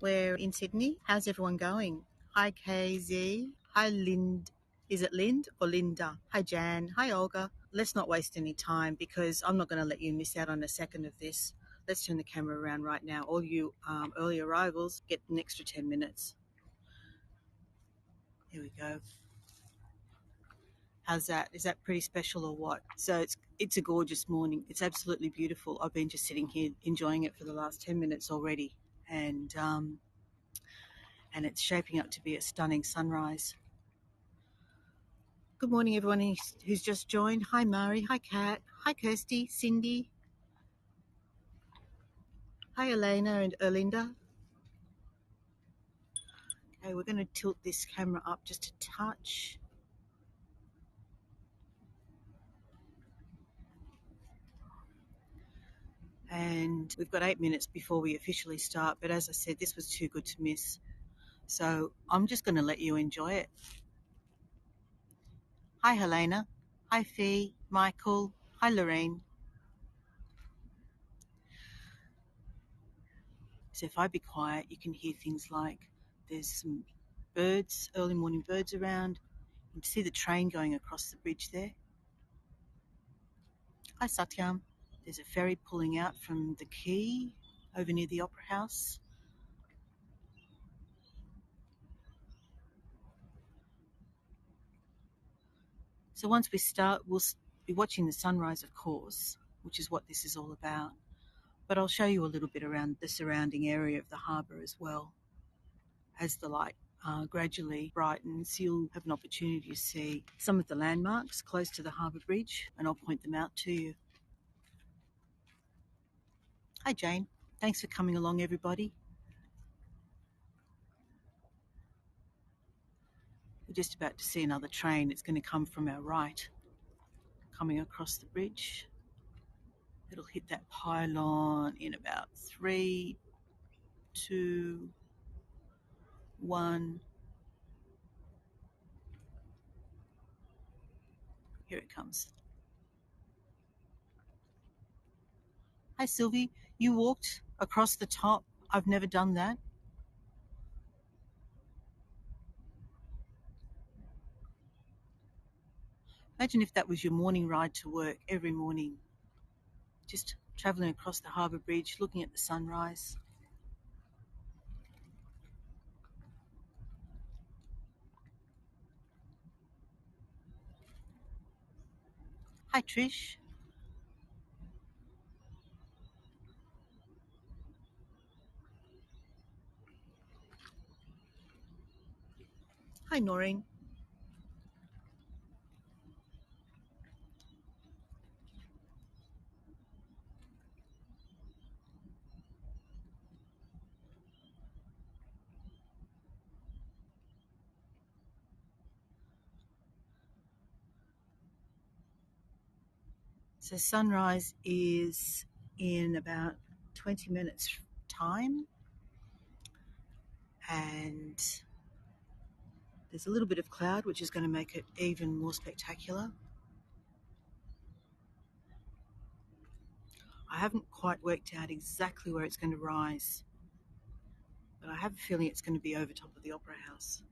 We're in Sydney. How's everyone going? Hi, KZ. Hi, Lind. Is it Lind or Linda? Hi, Jan. Hi, Olga. Let's not waste any time because I'm not going to let you miss out on a second of this. Let's turn the camera around right now. All you early arrivals get an extra 10 minutes. Here we go. How's that? Is that pretty special or what? So it's a gorgeous morning. It's absolutely beautiful. I've been just sitting here enjoying it for the last 10 minutes already, and it's shaping up to be a stunning sunrise. Good morning, everyone who's just joined. Hi, Mari. Hi, Kat. Hi, Kirsty. Cindy. Hi, Elena and Erlinda. Okay, we're going to tilt this camera up just a touch. And we've got 8 minutes before we officially start. But as I said, this was too good to miss. So I'm just going to let you enjoy it. Hi, Helena. Hi, Fee. Michael. Hi, Lorraine. So if I be quiet, you can hear things like there's some birds, early morning birds around. You can see the train going across the bridge there. Hi, Satyam. There's a ferry pulling out from the quay over near the Opera House. So once we start, we'll be watching the sunrise, of course, which is what this is all about. But I'll show you a little bit around the surrounding area of the harbour as well. As the light gradually brightens, you'll have an opportunity to see some of the landmarks close to the harbour bridge, and I'll point them out to you. Hi, Jane. Thanks for coming along, everybody. We're just about to see another train. It's going to come from our right, coming across the bridge. It'll hit that pylon in about 3, 2, 1. Here it comes. Hi, Sylvie. You walked across the top. I've never done that. Imagine if that was your morning ride to work every morning. Just travelling across the harbour bridge, looking at the sunrise. Hi, Trish. Hi, Noreen. So sunrise is in about 20 minutes time, and there's a little bit of cloud which is going to make it even more spectacular. I haven't quite worked out exactly where it's going to rise, but I have a feeling it's going to be over top of the Opera House.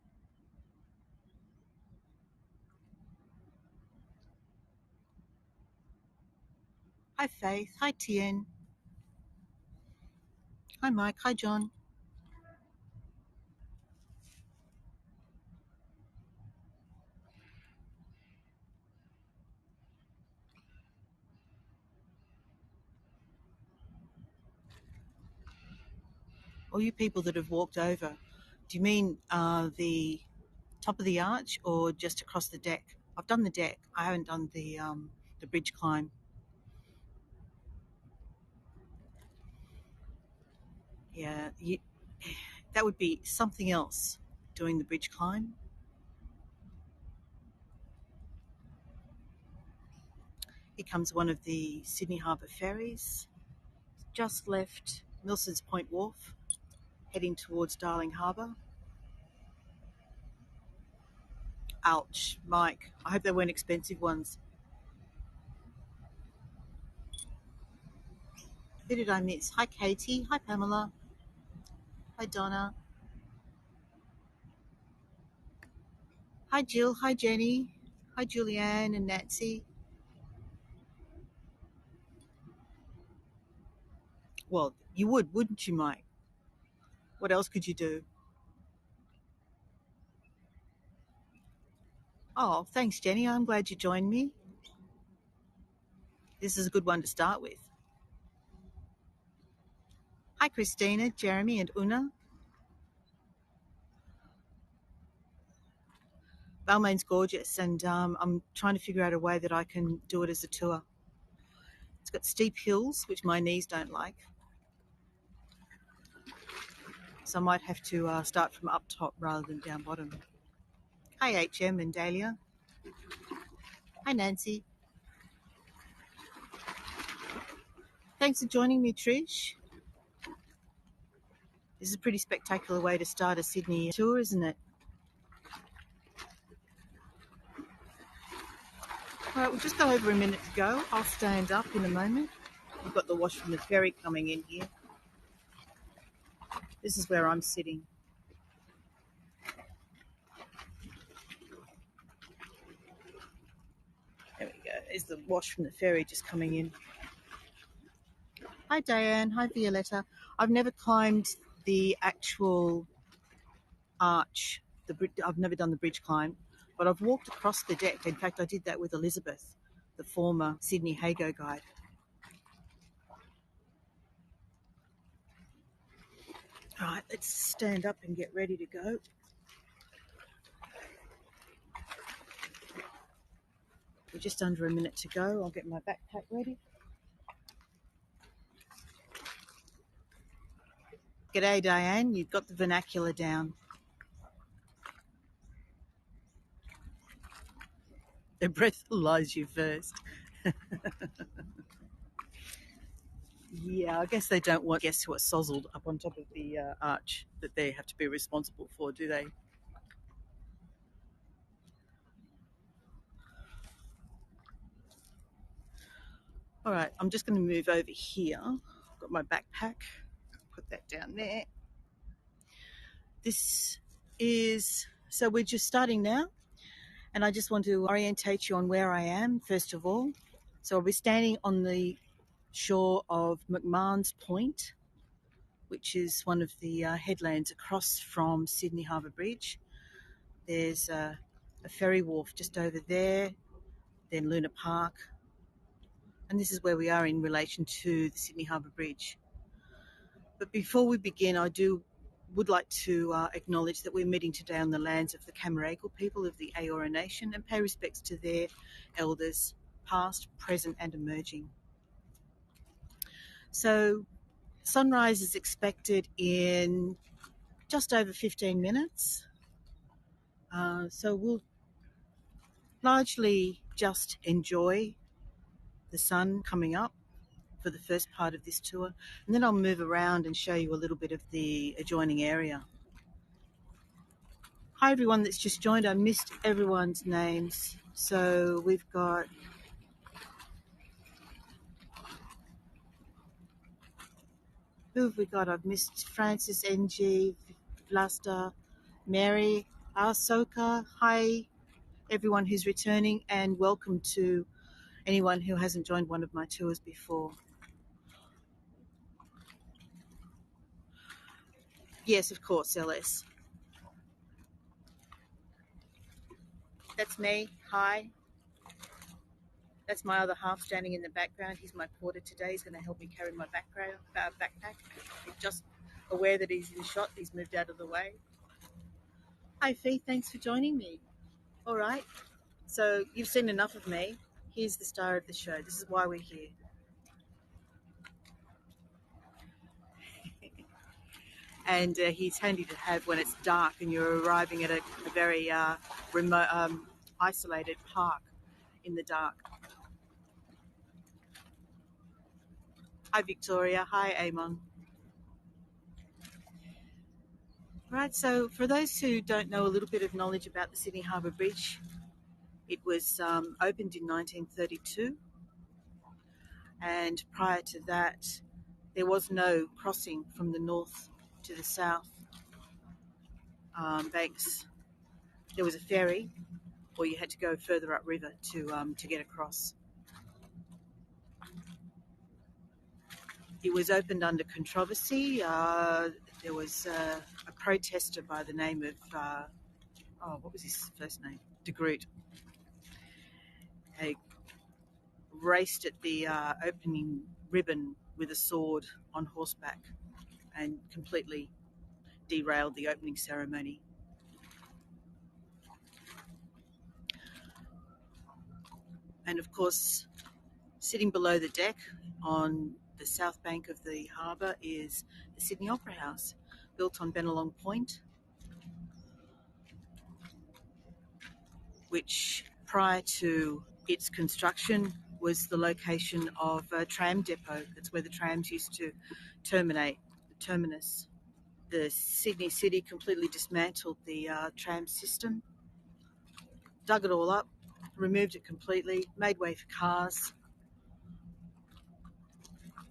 Hi, Faith. Hi, Tien. Hi, Mike. Hi, John. All you people that have walked over, do you mean the top of the arch or just across the deck? I've done the deck. I haven't done the bridge climb. Yeah, that would be something else, doing the bridge climb. Here comes one of the Sydney Harbour ferries. Just left Milson's Point Wharf, heading towards Darling Harbour. Ouch, Mike. I hope they weren't expensive ones. Who did I miss? Hi, Katie. Hi, Pamela. Hi, Donna. Hi, Jill. Hi, Jenny. Hi, Julianne and Nancy. Well, you would, wouldn't you, Mike? What else could you do? Oh, thanks, Jenny. I'm glad you joined me. This is a good one to start with. Hi, Christina, Jeremy, and Una. Balmain's gorgeous, and I'm trying to figure out a way that I can do it as a tour. It's got steep hills, which my knees don't like, so I might have to start from up top rather than down bottom. Hi, HM and Dahlia. Hi, Nancy. Thanks for joining me, Trish. This is a pretty spectacular way to start a Sydney tour, isn't it? All right, we'll just go over a minute to go. I'll stand up in a moment. We've got the wash from the ferry coming in here. This is where I'm sitting. There we go. There's the wash from the ferry just coming in. Hi, Diane. Hi, Violetta. I've never climbed the actual arch. I've never done the bridge climb, but I've walked across the deck. In fact, I did that with Elizabeth, the former Sydney Harbour guide. All right, let's stand up and get ready to go. We're just under a minute to go. I'll get my backpack ready. G'day, Diane. You've got the vernacular down. The breath lies you first. Yeah, I guess they don't want guests who are sozzled up on top of the arch that they have to be responsible for, do they? All right, I'm just going to move over here. I've got my backpack. Put that down there. So we're just starting now, and I just want to orientate you on where I am, first of all. So I'll be standing on the shore of McMahon's Point, which is one of the headlands across from Sydney Harbour Bridge. There's a ferry wharf just over there, then Luna Park, and this is where we are in relation to the Sydney Harbour Bridge. But before we begin, would like to acknowledge that we're meeting today on the lands of the Camaragal people of the Eora Nation and pay respects to their elders, past, present and emerging. So sunrise is expected in just over 15 minutes. So we'll largely just enjoy the sun coming up for the first part of this tour, and then I'll move around and show you a little bit of the adjoining area. Hi everyone that's just joined. I missed everyone's names. So we've got who have we got? I've missed Francis, NG, Vlasta, Mary, Ahsoka. Hi everyone who's returning, and welcome to anyone who hasn't joined one of my tours before. Yes, of course, LS. That's me. Hi. That's my other half standing in the background. He's my porter today. He's going to help me carry my backpack. He's just aware that he's in shot. He's moved out of the way. Hi, Fee. Thanks for joining me. All right. So you've seen enough of me. Here's the star of the show. This is why we're here. And he's handy to have when it's dark and you're arriving at a very remote, isolated park in the dark. Hi, Victoria. Hi, Amon. Right, so for those who don't know a little bit of knowledge about the Sydney Harbour Bridge, it was opened in 1932, and prior to that, there was no crossing from the north to the south banks, there was a ferry, or you had to go further upriver to get across. It was opened under controversy. There was a protester by the name of what was his first name? De Groot. He raced at the opening ribbon with a sword on horseback and completely derailed the opening ceremony. And of course, sitting below the deck on the south bank of the harbour is the Sydney Opera House, built on Bennelong Point, which prior to its construction was the location of a tram depot. That's where the trams used to terminate, the terminus. The Sydney City completely dismantled the tram system, dug it all up, removed it completely, made way for cars,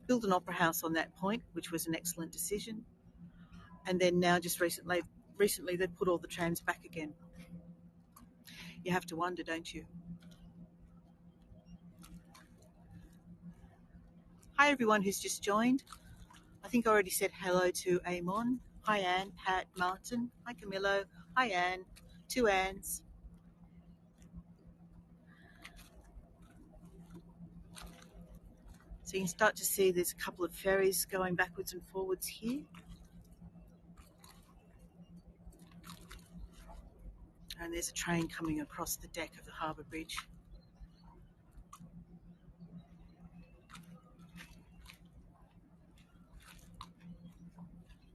built an opera house on that point, which was an excellent decision. And then now just recently they put all the trams back again. You have to wonder, don't you? Hi everyone who's just joined. I think I already said hello to Amon. Hi Anne, Pat, Martin. Hi Camillo. Hi Anne. Two Annes. So you can start to see there's a couple of ferries going backwards and forwards here. And there's a train coming across the deck of the harbour bridge.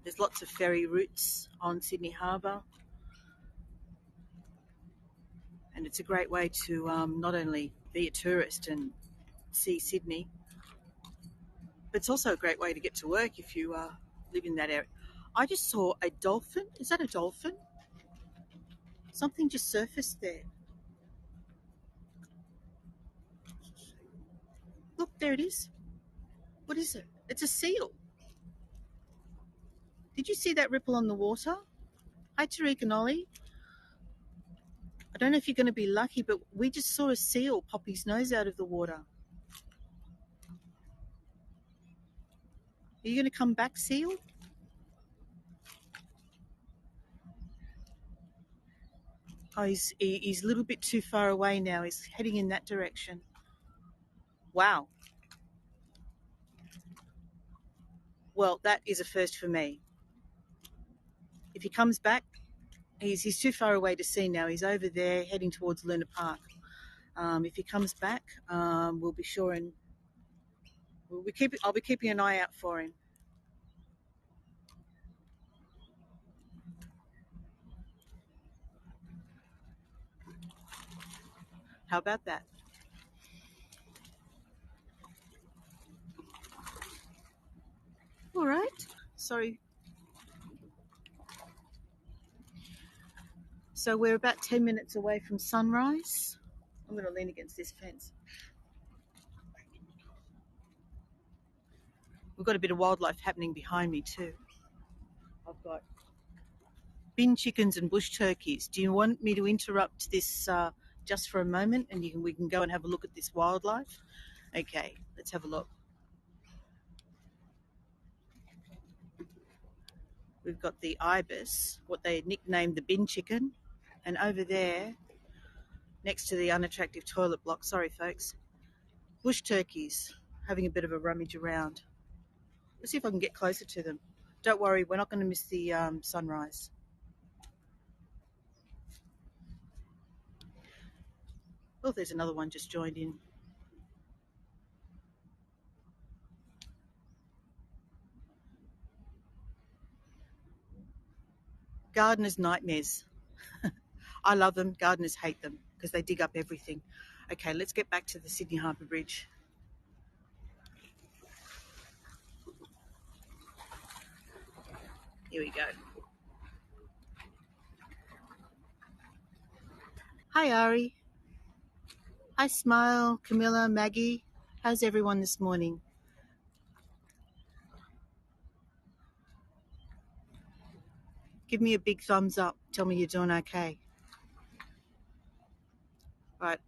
There's lots of ferry routes on Sydney Harbour. And it's a great way to not only be a tourist and see Sydney, but it's also a great way to get to work if you live in that area. I just saw a dolphin. Is that a dolphin? Something just surfaced there. Look, there it is. What is it? It's a seal. Did you see that ripple on the water? Hi, Tariq and Ollie. I don't know if you're going to be lucky, but we just saw a seal pop his nose out of the water. Are you going to come back, seal? Oh, he's a little bit too far away now. He's heading in that direction. Wow. Well, that is a first for me. If he comes back, he's too far away to see now. He's over there heading towards Luna Park. If he comes back, we'll be sure and I'll be keeping an eye out for him. How about that? All right. Sorry. So we're about 10 minutes away from sunrise. I'm going to lean against this fence. We've got a bit of wildlife happening behind me too. I've got bin chickens and bush turkeys. Do you want me to interrupt this just for a moment and we can go and have a look at this wildlife? Okay, let's have a look. We've got the ibis, what they nicknamed the bin chicken, and over there, next to the unattractive toilet block, sorry folks, bush turkeys having a bit of a rummage around. Let's see if I can get closer to them. Don't worry, we're not going to miss the sunrise. Oh, there's another one just joined in. Gardeners' nightmares. I love them. Gardeners hate them because they dig up everything. Okay, let's get back to the Sydney Harbour Bridge. Here we go. Hi, Ari. Hi, Smile, Camilla, Maggie. How's everyone this morning? Give me a big thumbs up. Tell me you're doing okay. Right.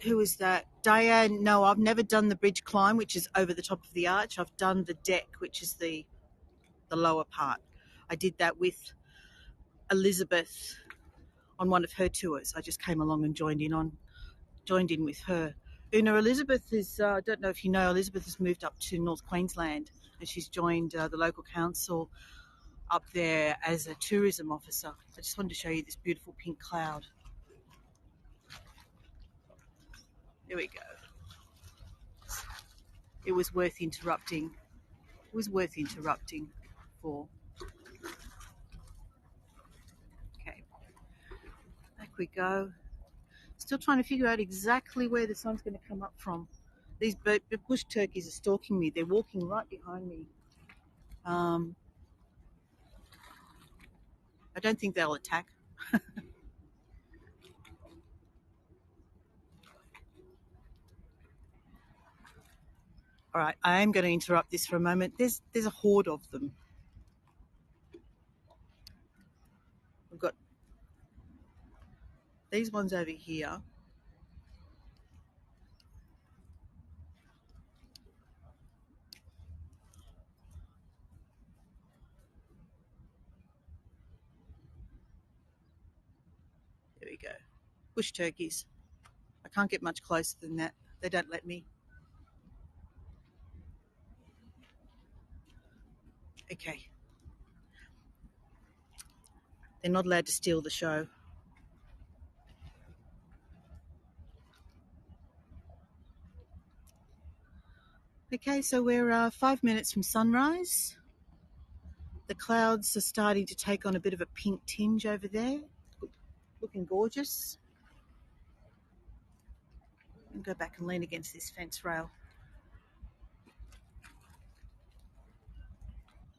Who is that? Diane. No, I've never done the bridge climb, which is over the top of the arch. I've done the deck, which is the lower part. I did that with Elizabeth on one of her tours. I just came along and joined in with her. Una, Elizabeth is, I don't know if you know, Elizabeth has moved up to North Queensland and she's joined the local council up there as a tourism officer. I just wanted to show you this beautiful pink cloud. There we go. It was worth interrupting. It was worth interrupting for. Okay, back we go. Still trying to figure out exactly where the sun's going to come up from. These bush turkeys are stalking me. They're walking right behind me. I don't think they'll attack. All right, I am going to interrupt this for a moment. There's a horde of them. We've got these ones over here. There we go. Bush turkeys. I can't get much closer than that. They don't let me. Okay. They're not allowed to steal the show. Okay, so we're 5 minutes from sunrise. The clouds are starting to take on a bit of a pink tinge over there. Looking gorgeous. I'll go back and lean against this fence rail.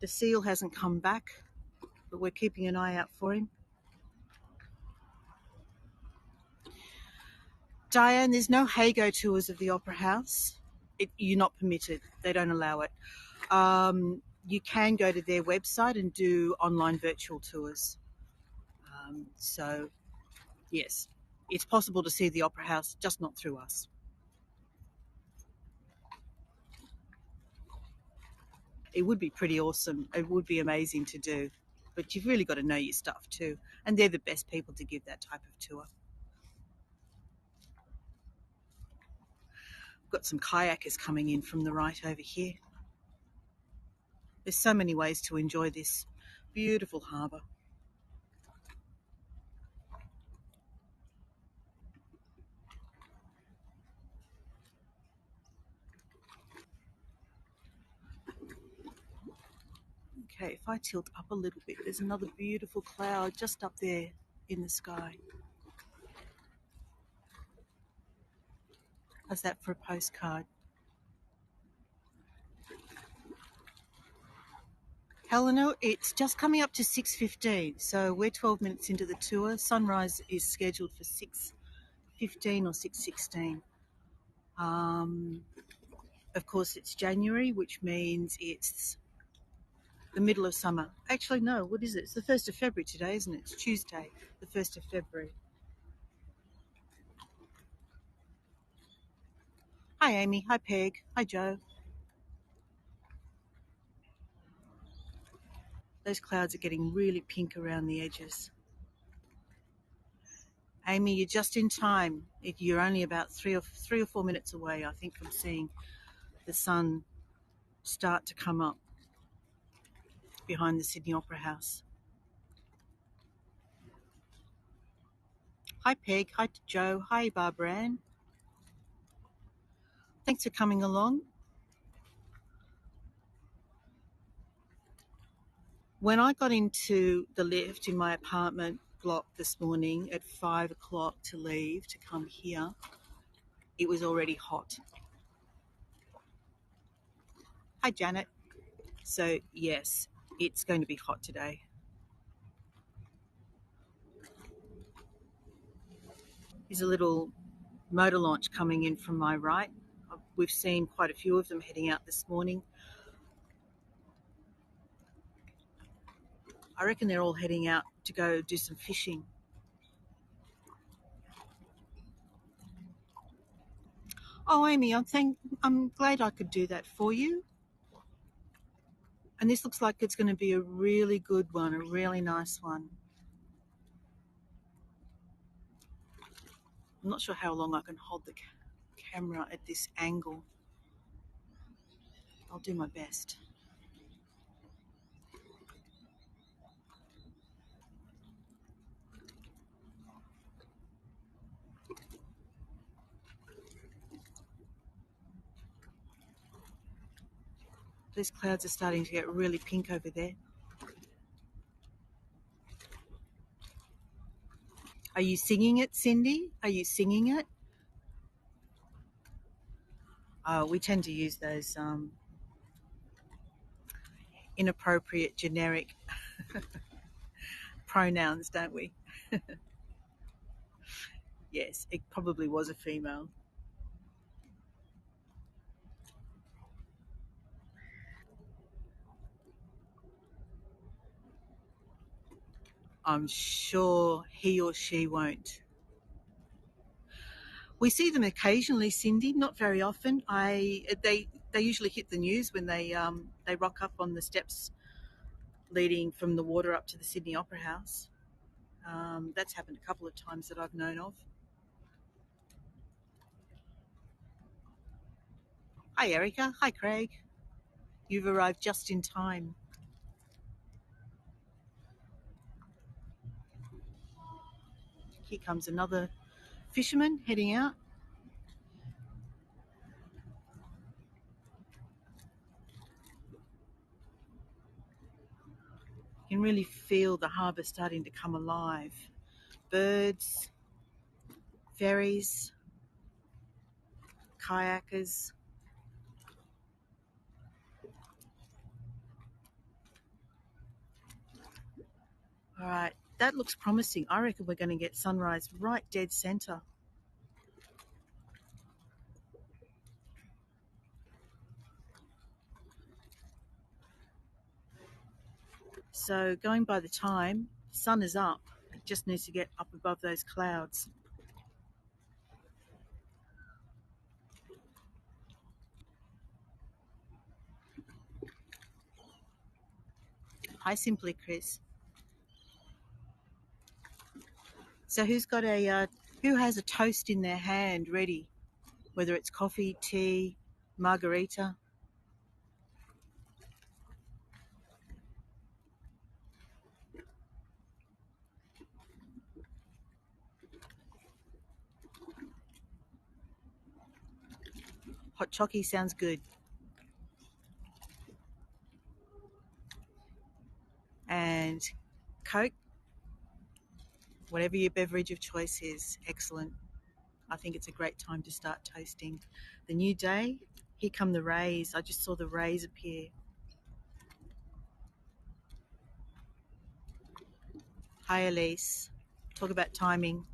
The seal hasn't come back, but we're keeping an eye out for him. Diane, there's no Hago tours of the Opera House. You're not permitted. They don't allow it. You can go to their website and do online virtual tours. So, yes, it's possible to see the Opera House, just not through us. It would be pretty awesome. It would be amazing to do. But you've really got to know your stuff too. And they're the best people to give that type of tour. Got some kayakers coming in from the right over here. There's so many ways to enjoy this beautiful harbour. Okay, if I tilt up a little bit, there's another beautiful cloud just up there in the sky. How's that for a postcard? Helena, it's just coming up to 6:15, so we're 12 minutes into the tour. Sunrise is scheduled for 6:15 or 6:16. Of course, it's January, which means it's the middle of summer. Actually, no, what is it? It's the 1st of February today, isn't it? It's Tuesday, the 1st of February. Hi, Amy. Hi, Peg. Hi, Joe. Those clouds are getting really pink around the edges. Amy, you're just in time. You're only about three or 4 minutes away, I think, from seeing the sun start to come up behind the Sydney Opera House. Hi, Peg. Hi, Joe. Hi, Barbara Ann. Thanks for coming along. When I got into the lift in my apartment block this morning at 5 o'clock to leave to come here, it was already hot. Hi, Janet. So, yes, it's going to be hot today. There's a little motor launch coming in from my right. we've seen quite a few of them heading out this morning. I reckon they're all heading out to go do some fishing. Oh, Amy, I'm glad I could do that for you. And this looks like it's going to be a really good one, a really nice one. I'm not sure how long I can hold the camera at this angle. I'll do my best. These clouds are starting to get really pink over there. Are you singing it, Cindy? Are you singing it? We tend to use those inappropriate generic pronouns, don't we? Yes, it probably was a female. I'm sure he or she won't. We see them occasionally, Cindy, not very often. They usually hit the news when they rock up on the steps leading from the water up to the Sydney Opera House. That's happened a couple of times that I've known of. Hi, Erica. Hi, Craig. You've arrived just in time. Here comes another fisherman heading out. You can really feel the harbour starting to come alive. Birds, ferries, kayakers. All right, that looks promising. I reckon we're going to get sunrise right dead centre. So going by the time, the sun is up. It just needs to get up above those clouds. Hi, Simply Chris. So who has a toast in their hand ready? Whether it's coffee, tea, margarita. Hot chockey sounds good. And Coke, whatever your beverage of choice is, excellent. I think it's a great time to start toasting the new day. Here come the rays. I just saw the rays appear. Hi, Elise. Talk about timing.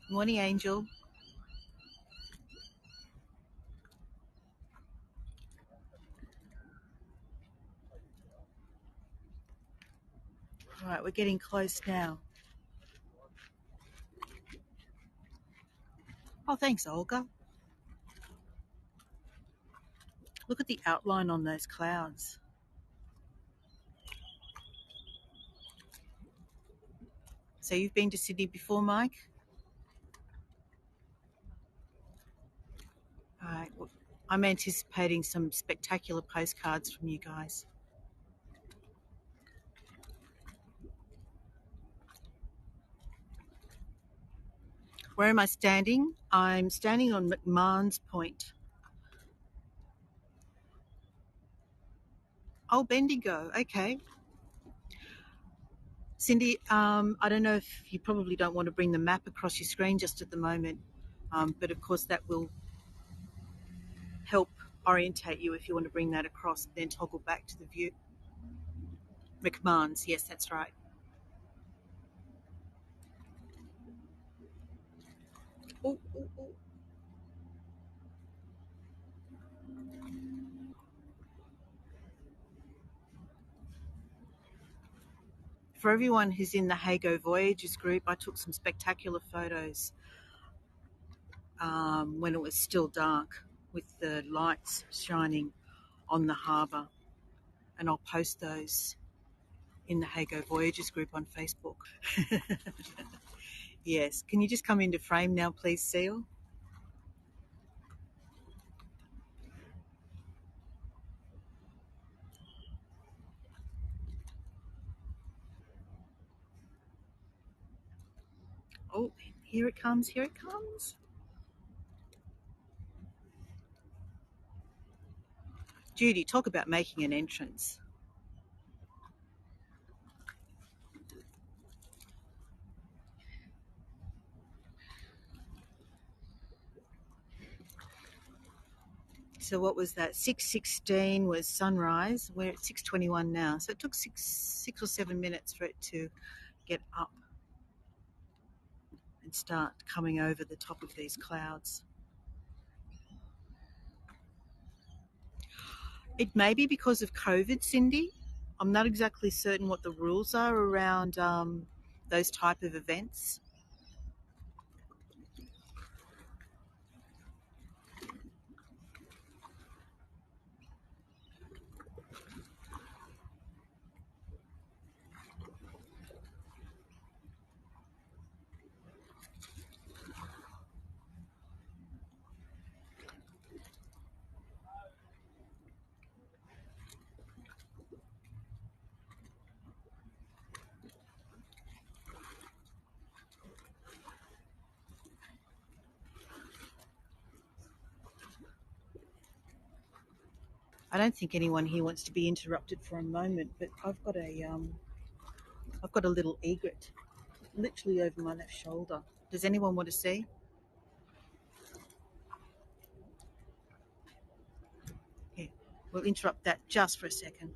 Morning, Angel. All right, we're getting close now. Oh, thanks, Olga. Look at the outline on those clouds. So you've been to Sydney before, Mike? All right. Well, I'm anticipating some spectacular postcards from you guys. Where am I standing? I'm standing on McMahon's Point. Oh, Bendigo. Okay. Cindy, I don't know if you probably don't want to bring the map across your screen just at the moment, but of course that will help orientate you if you want to bring that across, then toggle back to the view. McMahon's, yes, that's right. Ooh, ooh, ooh. For everyone who's in the Hago Voyages group, I took some spectacular photos when it was still dark with the lights shining on the harbour, and I'll post those in the Hago Voyages group on Facebook. Yes. Can you just come into frame now, please, Seal? Oh, here it comes, here it comes. Judy, talk about making an entrance. So what was that? 6:16 was sunrise. We're at 6:21 now. So it took six or 7 minutes for it to get up and start coming over the top of these clouds. It may be because of COVID, Cindy. I'm not exactly certain what the rules are around those type of events. I don't think anyone here wants to be interrupted for a moment, but I've got a little egret literally over my left shoulder. Does anyone want to see? Here, we'll interrupt that just for a second.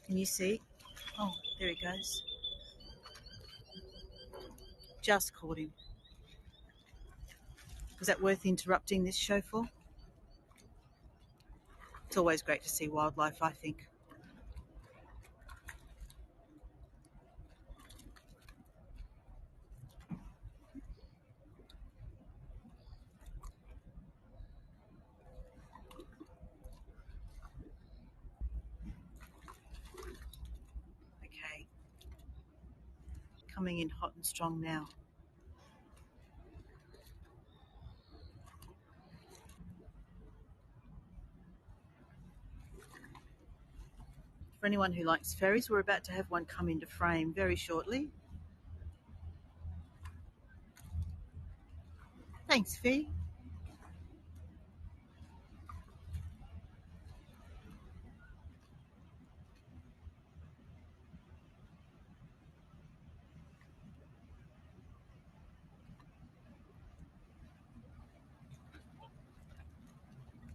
Can you see? Oh, there he goes. Just caught him. Was that worth interrupting this show for? It's always great to see wildlife, I think. Okay, coming in hot and strong now. For anyone who likes ferries, we're about to have one come into frame very shortly. Thanks, Fee.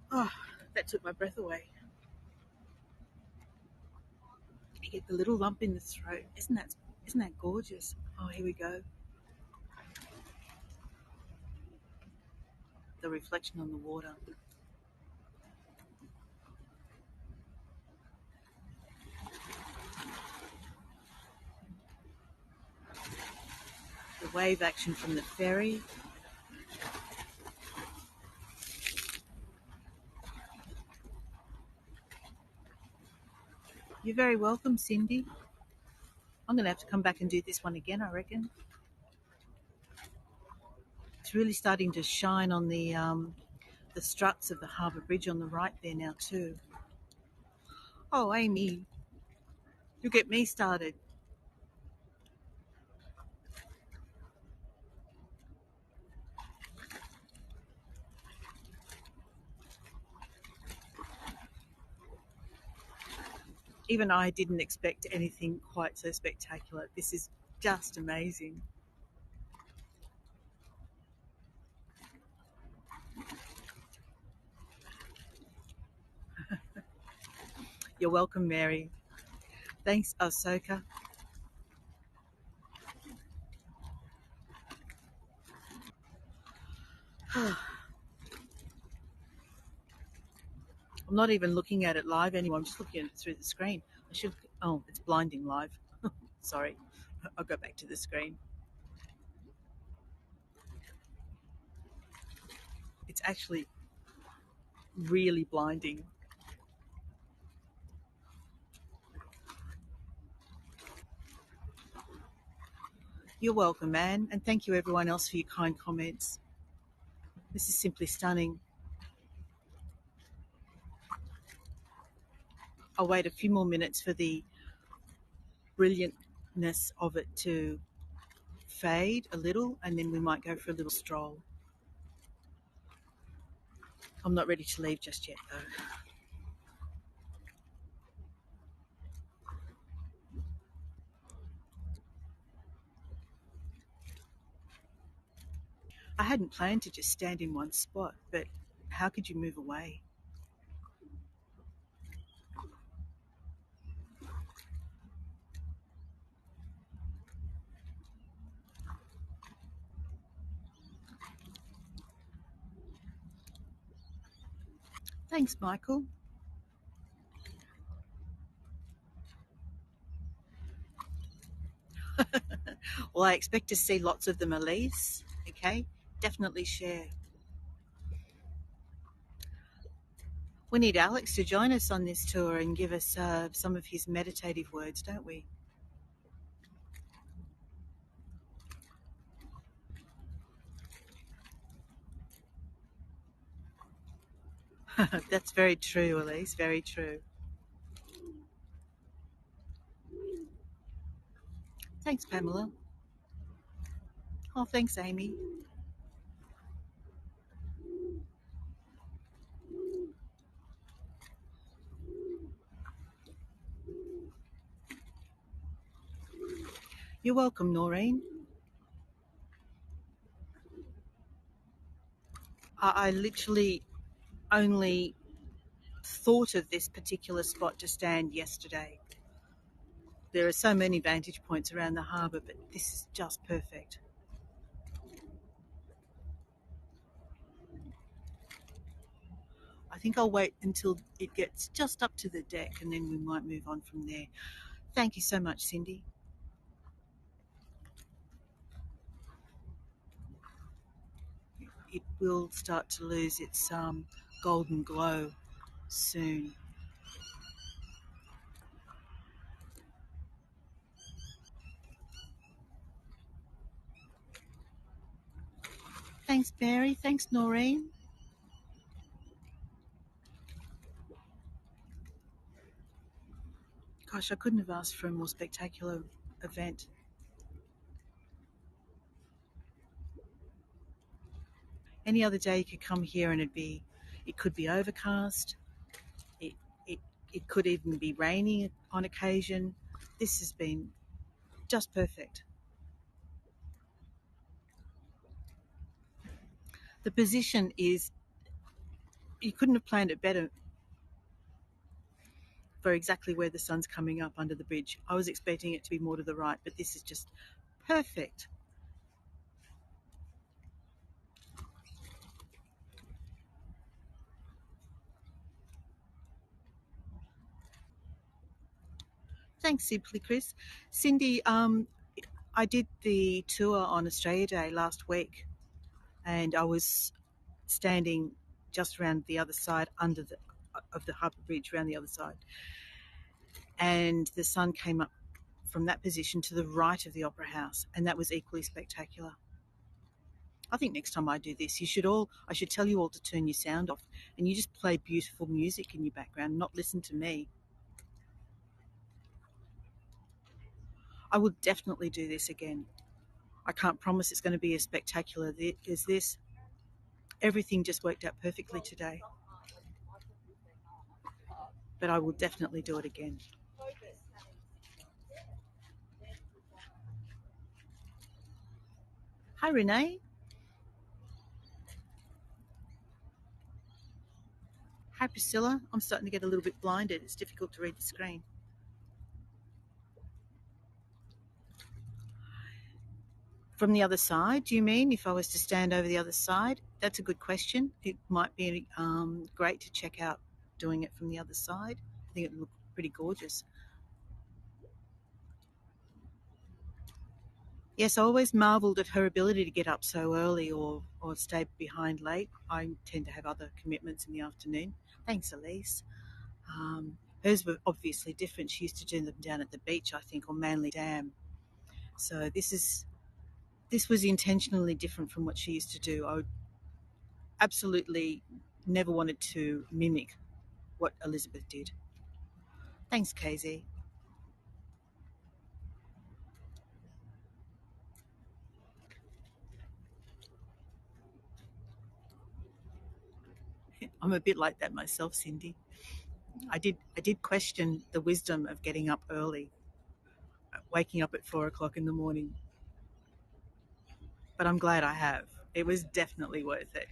Oh, that took my breath away. You get the little lump in the throat. Isn't that gorgeous? Oh, here we go. The reflection on the water. The wave action from the ferry. You're very welcome, Cindy. I'm going to have to come back and do this one again, I reckon. It's really starting to shine on the struts of the Harbour Bridge on the right there now too. Oh, Amy, you get me started. Even I didn't expect anything quite so spectacular. This is just amazing. You're welcome, Mary. Thanks, Ahsoka. I'm not even looking at it live anymore. I'm just looking at it through the screen. I should. Oh, it's blinding live. Sorry. I'll go back to the screen. It's actually really blinding. You're welcome, man. And thank you, everyone else, for your kind comments. This is simply stunning. I'll wait a few more minutes for the brilliantness of it to fade a little, and then we might go for a little stroll. I'm not ready to leave just yet, though. I hadn't planned to just stand in one spot, but how could you move away? Thanks, Michael. Well, I expect to see lots of them, Elise. Okay, definitely share. We need Alex to join us on this tour and give us some of his meditative words, don't we? That's very true, Elise, very true. Thanks, Pamela. Oh, thanks, Amy. You're welcome, Noreen. I literally only thought of this particular spot to stand yesterday. There are so many vantage points around the harbour, but this is just perfect. I think I'll wait until it gets just up to the deck and then we might move on from there. Thank you so much, Cindy. It will start to lose its golden glow soon. Thanks, Mary. Thanks, Noreen. Gosh, I couldn't have asked for a more spectacular event. Any other day you could come here and it could be overcast. It, it, it could even be raining on occasion. This has been just perfect. The position is, you couldn't have planned it better for exactly where the sun's coming up under the bridge. I was expecting it to be more to the right, but this is just perfect. Thanks, Simply Chris. Cindy, I did the tour on Australia Day last week, and I was standing just around the other side under the of the harbour bridge, around the other side, and the sun came up from that position to the right of the Opera House, and that was equally spectacular. I think next time I do this, I should tell you all to turn your sound off and you just play beautiful music in your background, not listen to me. I will definitely do this again. I can't promise it's going to be as spectacular as this. Everything just worked out perfectly today, but I will definitely do it again. Hi, Renee. Hi, Priscilla. I'm starting to get a little bit blinded. It's difficult to read the screen. From the other side, do you mean if I was to stand over the other side? That's a good question. It might be great to check out doing it from the other side. I think it would look pretty gorgeous. Yes, I always marvelled at her ability to get up so early or stay behind late. I tend to have other commitments in the afternoon. Thanks, Elise. Hers were obviously different. She used to do them down at the beach, I think, or Manly Dam. So this was intentionally different from what she used to do. I absolutely never wanted to mimic what Elizabeth did. Thanks, KZ. I'm a bit like that myself, Cindy. I did question the wisdom of getting up early, waking up at 4 o'clock in the morning, but I'm glad I have. It was definitely worth it.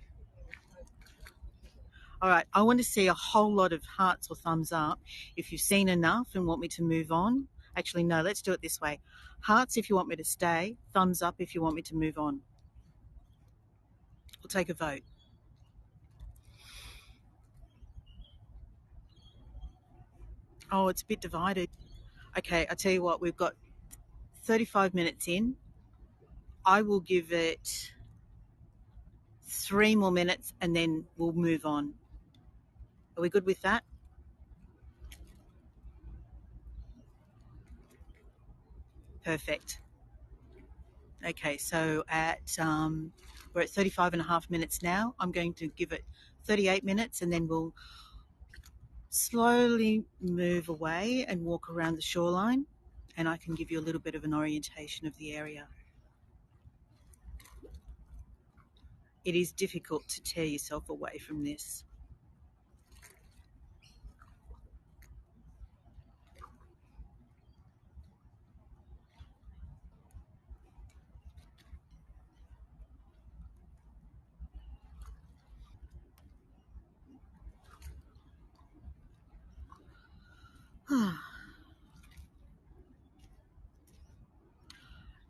All right, I want to see a whole lot of hearts or thumbs up if you've seen enough and want me to move on. Actually, no, let's do it this way. Hearts if you want me to stay, thumbs up if you want me to move on. We'll take a vote. Oh, it's a bit divided. Okay, I tell you what, we've got 35 minutes in. I will give it 3 more minutes and then we'll move on. Are we good with that? Perfect. Okay, so we're at 35 and a half minutes now. I'm going to give it 38 minutes and then we'll slowly move away and walk around the shoreline, and I can give you a little bit of an orientation of the area. It is difficult to tear yourself away from this.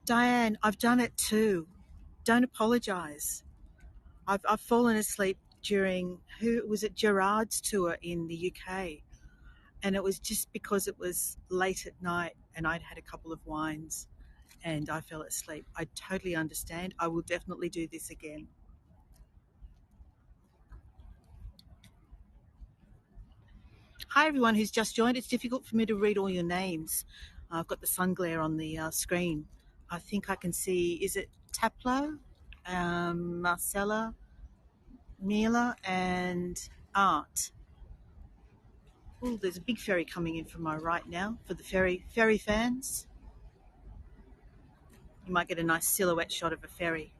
Diane, I've done it too. Don't apologise. I've fallen asleep during, who was it, Gerard's tour in the UK, and it was just because it was late at night and I'd had a couple of wines and I fell asleep. I totally understand. I will definitely do this again. Hi, everyone who's just joined. It's difficult for me to read all your names. I've got the sun glare on the screen. I think I can see, is it Taplo, Marcella, Mila, and Art? Oh, there's a big ferry coming in from my right now for the ferry fans. You might get a nice silhouette shot of a ferry.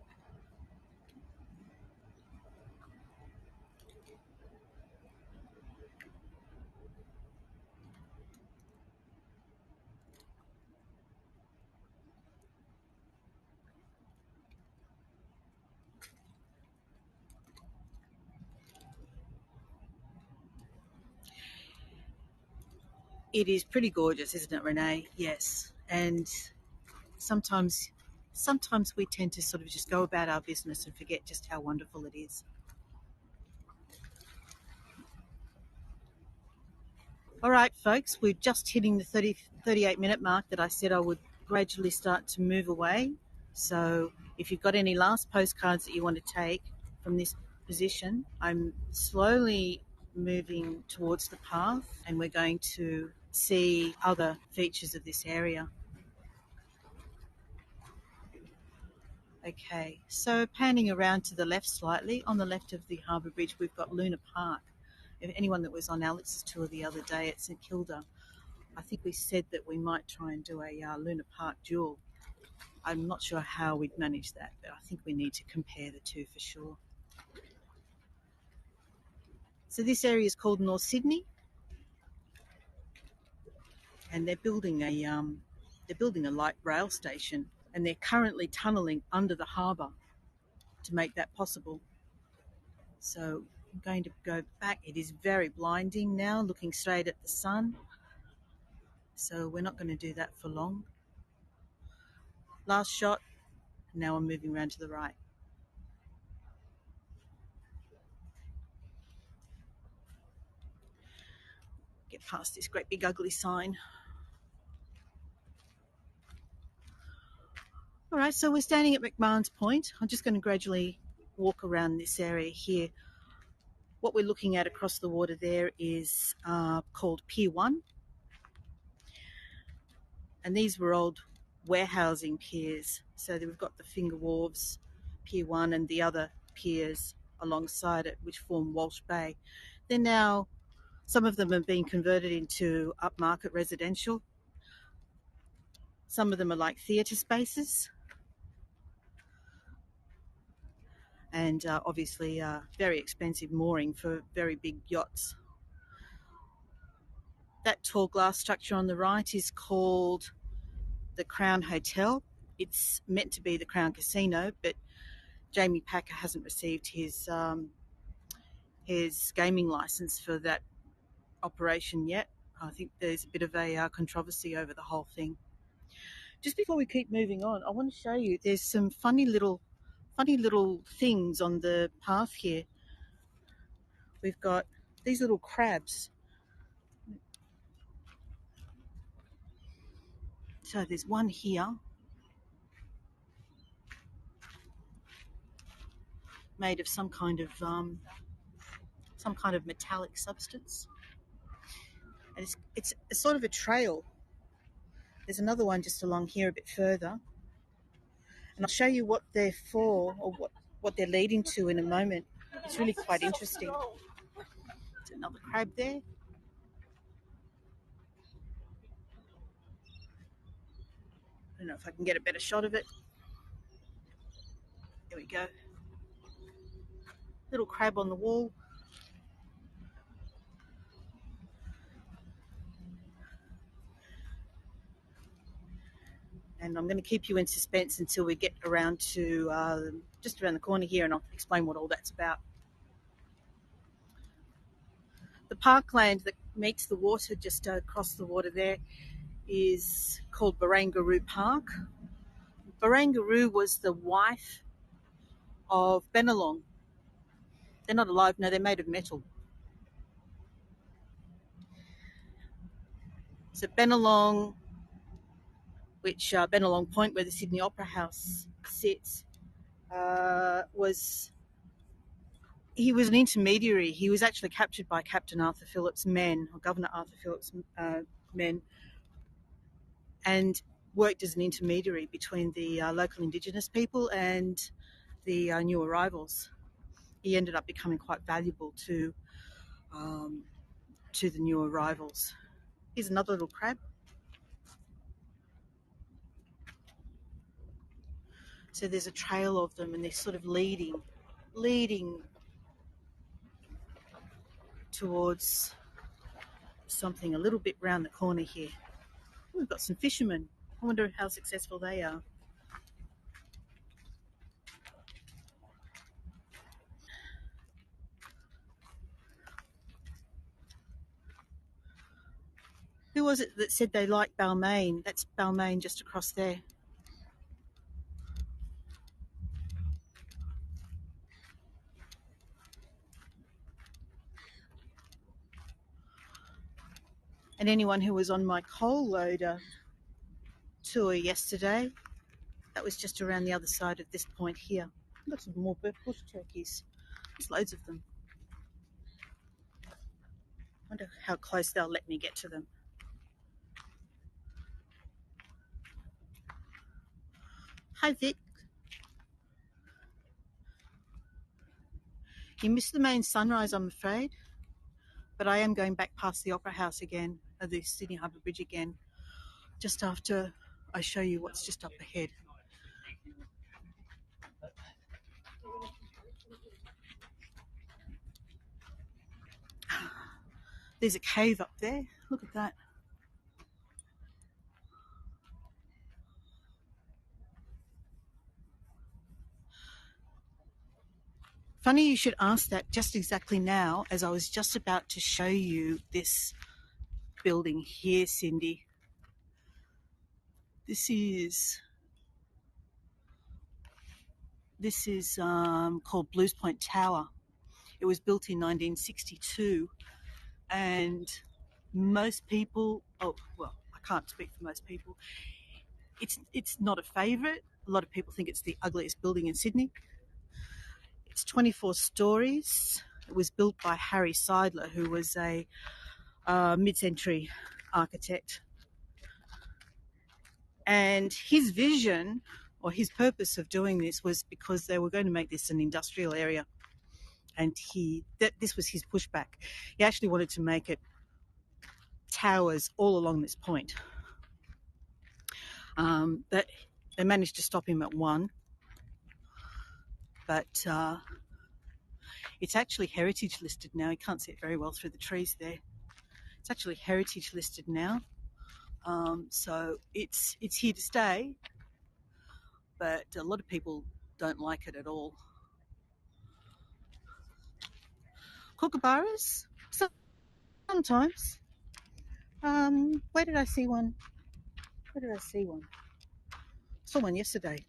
It is pretty gorgeous, isn't it, Renee? Yes. And sometimes we tend to sort of just go about our business and forget just how wonderful it is. All right, folks, we're just hitting the 38-minute mark that I said I would gradually start to move away. So if you've got any last postcards that you want to take from this position, I'm slowly moving towards the path and we're going to see other features of this area. Okay, so panning around to the left slightly, on the left of the Harbour Bridge, we've got Luna Park. If anyone that was on Alex's tour the other day at St Kilda, I think we said that we might try and do a Luna Park duel. I'm not sure how we'd manage that, but I think we need to compare the two for sure. So this area is called North Sydney, and they're building a light rail station, and they're currently tunnelling under the harbour to make that possible. So I'm going to go back. It is very blinding now, looking straight at the sun. So we're not going to do that for long. Last shot. Now I'm moving around to the right. Get past this great big ugly sign. All right, so we're standing at McMahon's Point. I'm just going to gradually walk around this area here. What we're looking at across the water there is called Pier 1. And these were old warehousing piers. So we've got the Finger Wharves, Pier 1, and the other piers alongside it, which form Walsh Bay. They're now, some of them have been converted into upmarket residential. Some of them are like theatre spaces. And obviously very expensive mooring for very big yachts. That tall glass structure on the right is called the Crown Hotel. It's meant to be the Crown Casino, but Jamie Packer hasn't received his gaming license for that operation yet. I think there's a bit of a controversy over the whole thing. Just before we keep moving on, I want to show you there's some funny little things on the path here. We've got these little crabs. So there's one here made of some kind of metallic substance, and it's a sort of a trail. There's another one just along here a bit further, and I'll show you what they're for or what they're leading to in a moment. It's really quite interesting. There's another crab there. I don't know if I can get a better shot of it. There we go. Little crab on the wall. And I'm going to keep you in suspense until we get around to just around the corner here, and I'll explain what all that's about. The parkland that meets the water just across the water there is called Barangaroo Park. Barangaroo was the wife of Bennelong. They're not alive, no, they're made of metal. So Bennelong, which Bennelong Point, where the Sydney Opera House sits, he was an intermediary. He was actually captured by Captain Arthur Phillip's men, or Governor Arthur Phillip's men, and worked as an intermediary between the local Indigenous people and the new arrivals. He ended up becoming quite valuable to the new arrivals. Here's another little crab. So there's a trail of them, and they're sort of leading towards something a little bit round the corner here. We've got some fishermen. I wonder how successful they are. Who was it that said they liked Balmain? That's Balmain just across there. And anyone who was on my coal loader tour yesterday, that was just around the other side of this point here. Got some more bush turkeys. There's loads of them. I wonder how close they'll let me get to them. Hi, Vic. You missed the main sunrise, I'm afraid, but I am going back past the Opera House again, the Sydney Harbour Bridge again, just after I show you what's just up ahead. There's a cave up there. Look at that. Funny you should ask that just exactly now, as I was just about to show you this building here, Cindy. This is called Blues Point Tower. It was built in 1962, and most people, oh well, I can't speak for most people. It's not a favourite. A lot of people think it's the ugliest building in Sydney. It's 24 stories. It was built by Harry Seidler, who was a mid-century architect. And his vision, or his purpose of doing this, was because they were going to make this an industrial area. And this was his pushback. He actually wanted to make it towers all along this point. But they managed to stop him at one. But it's actually heritage listed now. You can't see it very well through the trees there. It's actually heritage listed now. So it's here to stay, but a lot of people don't like it at all. Kookaburras? Sometimes. Where did I see one? I saw one yesterday.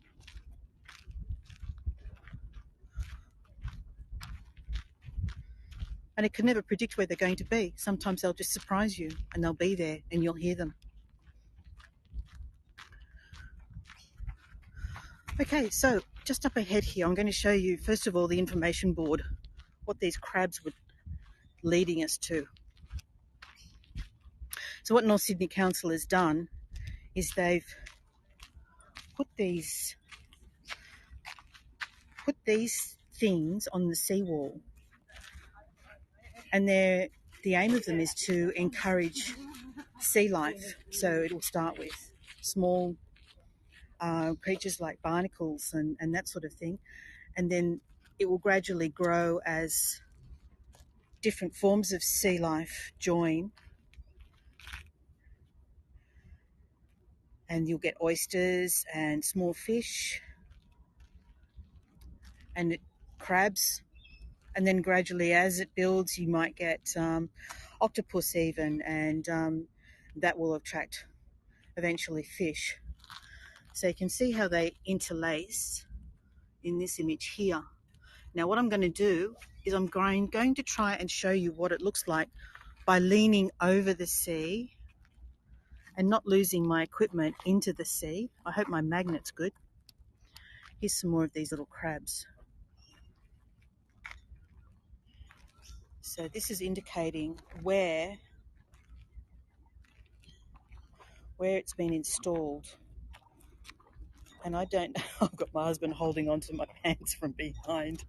And it can never predict where they're going to be. Sometimes they'll just surprise you and they'll be there and you'll hear them. Okay, so just up ahead here, I'm going to show you, first of all, the information board, what these crabs were leading us to. So what North Sydney Council has done is they've put these things on the seawall, and the aim of them is to encourage sea life. So it'll start with small creatures like barnacles and that sort of thing, and then it will gradually grow as different forms of sea life join, and you'll get oysters and small fish and crabs, and then gradually as it builds you might get octopus even, and that will attract eventually fish. So you can see how they interlace in this image here. Now what I'm going to do is I'm going to try and show you what it looks like by leaning over the sea and not losing my equipment into the sea. I hope my magnet's good. Here's some more of these little crabs. So this is indicating where it's been installed. And I don't know, I've got my husband holding onto my pants from behind.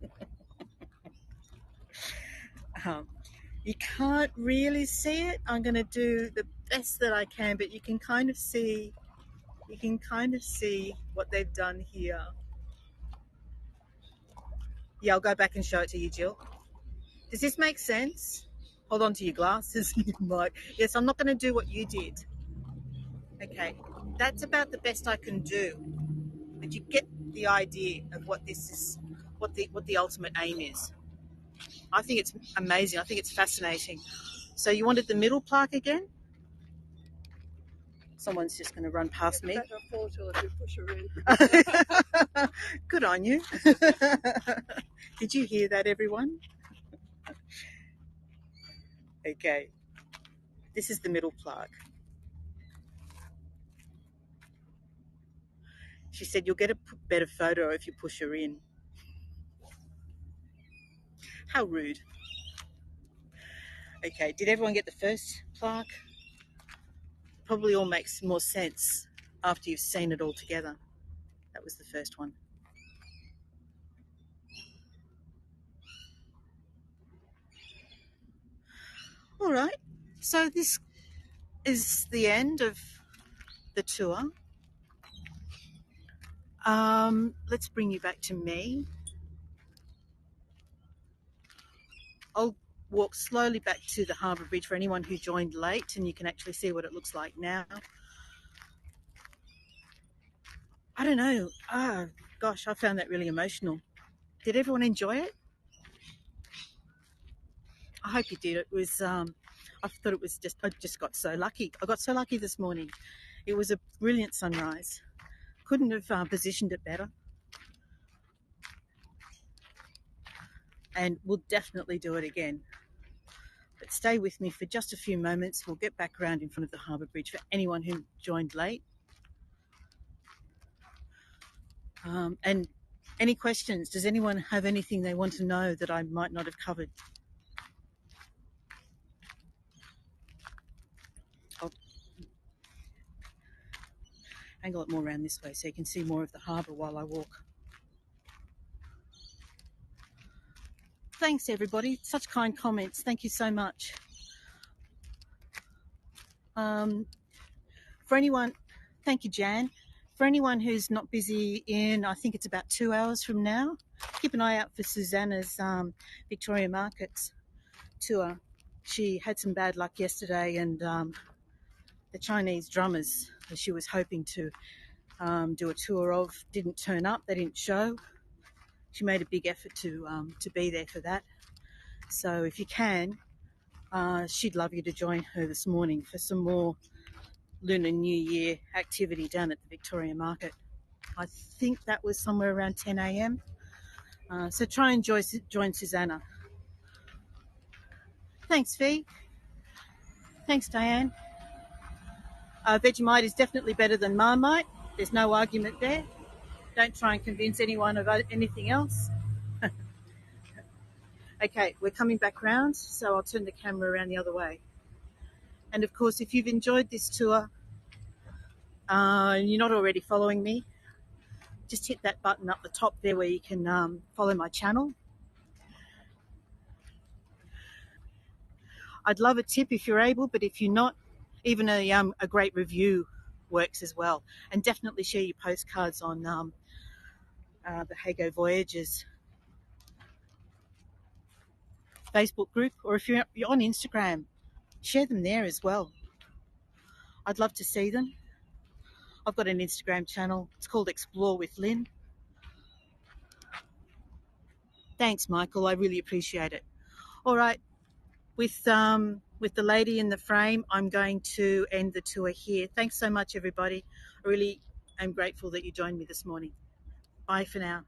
You can't really see it. I'm going to do the best that I can, but you can kind of see what they've done here. Yeah, I'll go back and show it to you, Jill. Does this make sense? Hold on to your glasses. Yes, I'm not going to do what you did. Okay, that's about the best I can do. But you get the idea of what this is, what the ultimate aim is. I think it's amazing. I think it's fascinating. So you wanted the middle plaque again? Someone's just going to run past me. Good on you. Did you hear that, everyone? Okay. This is the middle plaque. She said you'll get a better photo if you push her in. How rude. Okay, did everyone get the first plaque? Probably all makes more sense after you've seen it all together. That was the first one. All right, so this is the end of the tour. Let's bring you back to me. I'll walk slowly back to the Harbour Bridge for anyone who joined late, and you can actually see what it looks like now. I don't know. Gosh, I found that really emotional. Did everyone enjoy it? I hope you did. It was. I thought it was just. I just got so lucky. I got so lucky this morning. It was a brilliant sunrise. Couldn't have positioned it better. And we'll definitely do it again. But stay with me for just a few moments. We'll get back around in front of the Harbour Bridge for anyone who joined late. And any questions? Does anyone have anything they want to know that I might not have covered? I'll angle it more around this way so you can see more of the harbour while I walk. Thanks, everybody. Such kind comments. Thank you so much. For anyone, thank you, Jan. For anyone who's not busy in, I think it's about 2 hours from now, keep an eye out for Susanna's Victoria Markets tour. She had some bad luck yesterday, and the Chinese drummers that she was hoping to do a tour of didn't turn up. They didn't show. She made a big effort to be there for that. So if you can, she'd love you to join her this morning for some more Lunar New Year activity down at the Victoria Market. I think that was somewhere around 10 a.m. So try and join Susanna. Thanks, Fee. Thanks, Diane. Vegemite is definitely better than Marmite. There's no argument there. Don't try and convince anyone of anything else. Okay, we're coming back round, so I'll turn the camera around the other way. And of course, if you've enjoyed this tour and you're not already following me, just hit that button up the top there where you can follow my channel. I'd love a tip if you're able, but if you're not, even a great review works as well. And definitely share your postcards on the Hago Voyages Facebook group, or if you're on Instagram, share them there as well. I'd love to see them. I've got an Instagram channel. It's called Explore with Lynn. Thanks, Michael. I really appreciate it. All right, with the lady in the frame, I'm going to end the tour here. Thanks so much, everybody. I really am grateful that you joined me this morning. Bye for now.